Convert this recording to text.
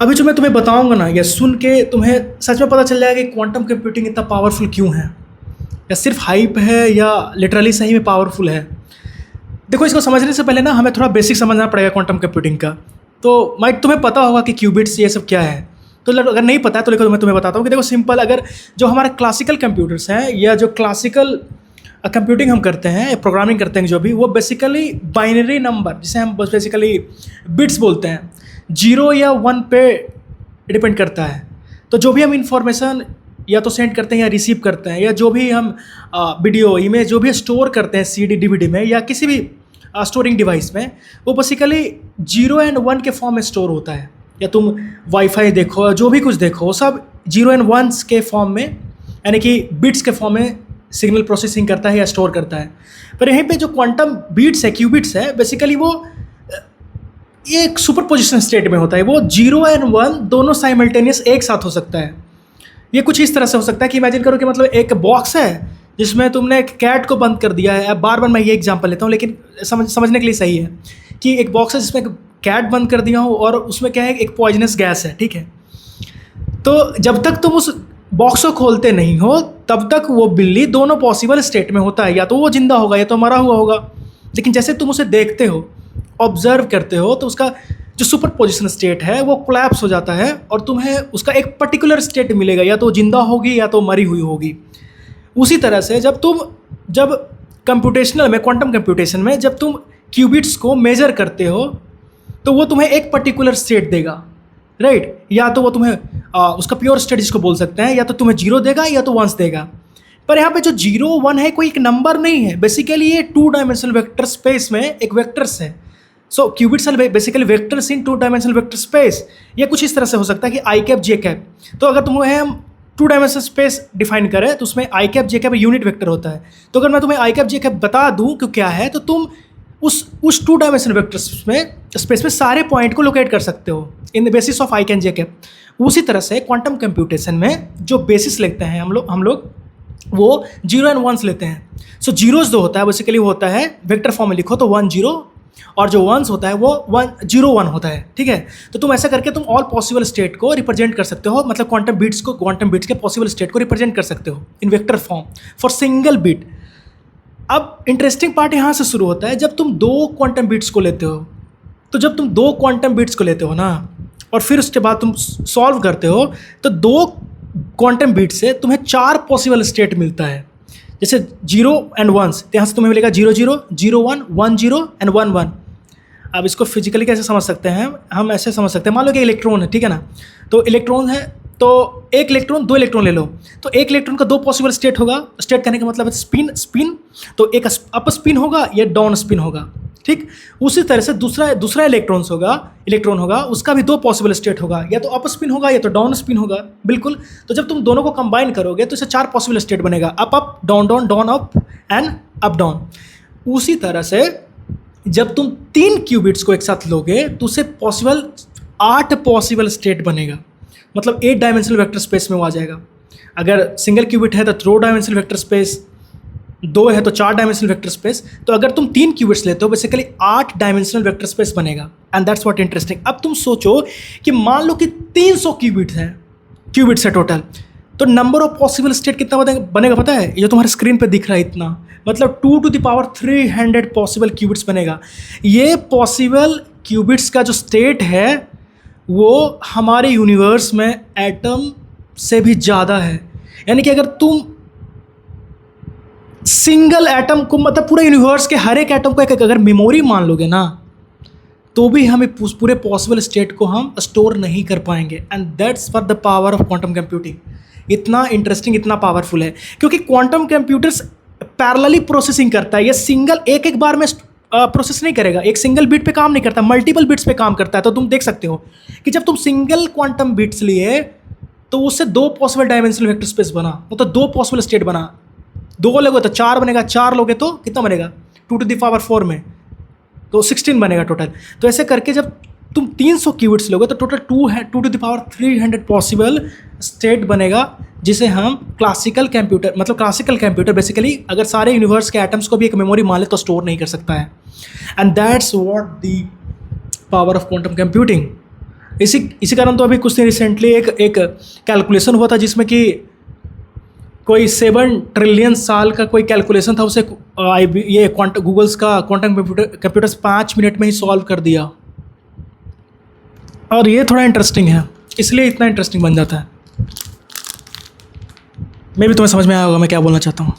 अभी जो मैं तुम्हें बताऊंगा ना, या सुन के तुम्हें सच में पता चल जाएगा कि क्वांटम कंप्यूटिंग इतना पावरफुल क्यों है, या सिर्फ हाइप है या लिटरली सही में पावरफुल है। देखो, इसको समझने से पहले ना हमें थोड़ा बेसिक समझना पड़ेगा क्वांटम कंप्यूटिंग का। तो माइक तुम्हें पता होगा कि क्यूबिट्स ये सब क्या है। तो अगर नहीं पता है तो लेकर मैं तुम्हें बताता हूँ कि देखो सिंपल, अगर जो हमारे क्लासिकल कंप्यूटर्स हैं या जो क्लासिकल कंप्यूटिंग हम करते हैं, प्रोग्रामिंग करते हैं, जो भी वो बेसिकली बाइनरी नंबर, जिसे हम बेसिकली बिट्स बोलते हैं, 0 या 1 पे डिपेंड करता है। तो जो भी हम इंफॉर्मेशन या तो सेंड करते हैं या रिसीव करते हैं, या जो भी हम वीडियो इमेज जो भी स्टोर करते हैं CD DVD में या किसी भी स्टोरिंग डिवाइस में, वो बेसिकली 0 एंड 1 के फॉर्म में स्टोर होता है। या तुम वाईफाई देखो, जो भी कुछ देखो, सब 0 एंड 1 के फॉर्म में, यानी कि बिट्स के फॉर्म में सिग्नल प्रोसेसिंग करता है या स्टोर करता है। पर यहीं पे जो क्वांटम बीट्स है, क्यूबिट्स है, बेसिकली वो एक सुपर पोजिशन स्टेट में होता है। वो 0 एंड 1 दोनों साइमल्टेनियस एक साथ हो सकता है। ये कुछ इस तरह से हो सकता है कि इमेजिन करो कि मतलब एक बॉक्स है जिसमें तुमने एक कैट को बंद कर दिया है। अब बार बार मैं ये एग्जांपल लेता हूँ, लेकिन समझने के लिए सही है कि एक बॉक्स है जिसमें एक कैट बंद कर दिया हो और उसमें क्या है, एक पॉइजनस गैस है, ठीक है। तो जब तक तुम उस बॉक्स को खोलते नहीं हो तब तक वो बिल्ली दोनों पॉसिबल स्टेट में होता है, या तो वो जिंदा होगा या तो मरा हुआ होगा। लेकिन जैसे तुम उसे देखते हो, ऑब्जर्व करते हो, तो उसका जो सुपर पोजिशन स्टेट है वो कोलैप्स हो जाता है और तुम्हें उसका एक पर्टिकुलर स्टेट मिलेगा, या तो जिंदा होगी या तो मरी हुई होगी। उसी तरह से जब कंप्यूटेशनल में, क्वांटम कंप्यूटेशन में, जब तुम क्यूबिट्स को मेजर करते हो तो वो तुम्हें एक पर्टिकुलर स्टेट देगा, राइट। या तो वो तुम्हें उसका प्योर स्टेट जिसको बोल सकते हैं, या तो तुम्हें 0 देगा या तो 1 देगा। पर यहाँ पे जो 0 1 है कोई एक नंबर नहीं है, बेसिकली ये 2 डायमेंशनल वेक्टर स्पेस में एक वेक्टर्स है। So qubits are basically vectors in 2 dimensional vector space. ये कुछ इस तरह से हो सकता है कि आई कैप जे कैप। तो अगर तुम्हें हम 2 डायमेंशनल स्पेस डिफाइन करें तो उसमें आई कैप जे कैप यूनिट वेक्टर होता है। तो अगर मैं तुम्हें आई कैप जे कैप बता दूं कि क्या है, तो तुम उस 2 डायमेंशनल वेक्टर स्पेस में सारे पॉइंट को लोकेट कर सकते हो in the basis of I can J cap. उसी तरह से क्वांटम कंप्यूटेशन में जो बेसिस लेते हैं हम लोग वो 0 एंड 1 लेते हैं। सो जीरोज जो होता है बेसिकली वो होता है, वेक्टर फॉर्म में लिखो तो 1 0, और जो 1 होता है वो 1 0 1 होता है, ठीक है। तो तुम ऐसा करके तुम ऑल पॉसिबल स्टेट को रिप्रेजेंट कर सकते हो, मतलब क्वांटम बिट्स के पॉसिबल स्टेट को रिप्रेजेंट कर सकते हो इन vector form for single bit. अब इंटरेस्टिंग पार्ट यहाँ से शुरू होता है, जब तुम 2 क्वांटम बिट्स को लेते हो। तो जब तुम 2 क्वांटम बिट्स को लेते हो ना, और फिर उसके बाद तुम सॉल्व करते हो, तो 2 क्वांटम बिट से तुम्हें 4 पॉसिबल स्टेट मिलता है। जैसे 0 एंड 1, तो यहाँ से तुम्हें मिलेगा 0 0 0 1 1 0 एंड 1 1। अब इसको फिजिकली कैसे समझ सकते हैं हम ऐसे समझ सकते हैं, मान लो कि इलेक्ट्रॉन है, ठीक है ना। तो इलेक्ट्रॉन है, तो एक इलेक्ट्रॉन 2 इलेक्ट्रॉन ले लो, तो एक इलेक्ट्रॉन का 2 पॉसिबल स्टेट होगा। स्टेट कहने का मतलब है स्पिन। तो एक अप स्पिन होगा या डाउन स्पिन होगा, ठीक। उसी तरह से दूसरा इलेक्ट्रॉन होगा, उसका भी 2 पॉसिबल स्टेट होगा, या तो अप स्पिन होगा या तो डाउन स्पिन होगा, बिल्कुल। तो जब तुम दोनों को कंबाइन करोगे तो इसे 4 पॉसिबल स्टेट बनेगा, up up down down down up and up down. उसी तरह से जब तुम 3 क्यूबिट्स को एक साथ लोगे तो उसे 8 पॉसिबल स्टेट बनेगा, मतलब 8 डायमेंशनल वेक्टर स्पेस में वो आ जाएगा। अगर सिंगल क्यूबिट है तो 2 डायमेंशनल वेक्टर स्पेस, 2 है तो 4 डायमेंशनल वेक्टर स्पेस। तो अगर तुम 3 क्यूबिट्स लेते हो बेसिकली 8 डायमेंशनल वेक्टर स्पेस बनेगा, एंड दैट्स व्हाट इंटरेस्टिंग। अब तुम सोचो कि मान लो कि 300 क्यूबिट्स है टोटल, तो नंबर ऑफ पॉसिबल स्टेट कितना बनेगा पता है? ये तुम्हारे स्क्रीन पे दिख रहा है इतना, मतलब 2 to the power 300 possible qubits बनेगा। ये पॉसिबल क्यूबिट्स का जो स्टेट है वो हमारे यूनिवर्स में एटम से भी ज़्यादा है। यानी कि अगर तुम सिंगल एटम को, मतलब पूरे यूनिवर्स के हर एक एटम को एक अगर मेमोरी मान लोगे ना, तो भी हमें पूरे पॉसिबल स्टेट को हम स्टोर नहीं कर पाएंगे। And that's for the power of quantum computing. इतना इंटरेस्टिंग, इतना पावरफुल है क्योंकि क्वांटम कंप्यूटर्स पैरेलली प्रोसेसिंग करता है। ये सिंगल एक बार में प्रोसेस नहीं करेगा, एक सिंगल बिट पे काम नहीं करता, मल्टीपल बिट्स पे काम करता है। तो तुम देख सकते हो कि जब तुम सिंगल क्वांटम बिट्स लिए तो उससे 2 पॉसिबल डायमेंशनल वेक्टर स्पेस बना, मतलब 2 पॉसिबल स्टेट बना। 2 लोगे तो 4 बनेगा, 4 लोगे तो कितना बनेगा 2 to the power 4 में, तो 16 बनेगा टोटल। तो ऐसे करके जब तुम 300 क्यूबिट्स लोगे तो total 2 to the power 300 possible state बनेगा, जिसे हम क्लासिकल कंप्यूटर बेसिकली अगर सारे यूनिवर्स के एटम्स को भी एक मेमोरी मान ले तो स्टोर नहीं कर सकता है। And that's what the power of quantum computing. इसी इसी कारण तो अभी कुछ दिन रिसेंटली एक कैलकुलेशन हुआ था जिसमें कि कोई 7 ट्रिलियन साल का कोई कैलकुलेशन था, उसे ये गूगल्स का क्वांटम कंप्यूटर्स 5 मिनट में ही सॉल्व कर दिया। और ये थोड़ा इंटरेस्टिंग है, इसलिए इतना इंटरेस्टिंग बन जाता है। मैं भी तुम्हें समझ में आया होगा मैं क्या बोलना चाहता हूँ।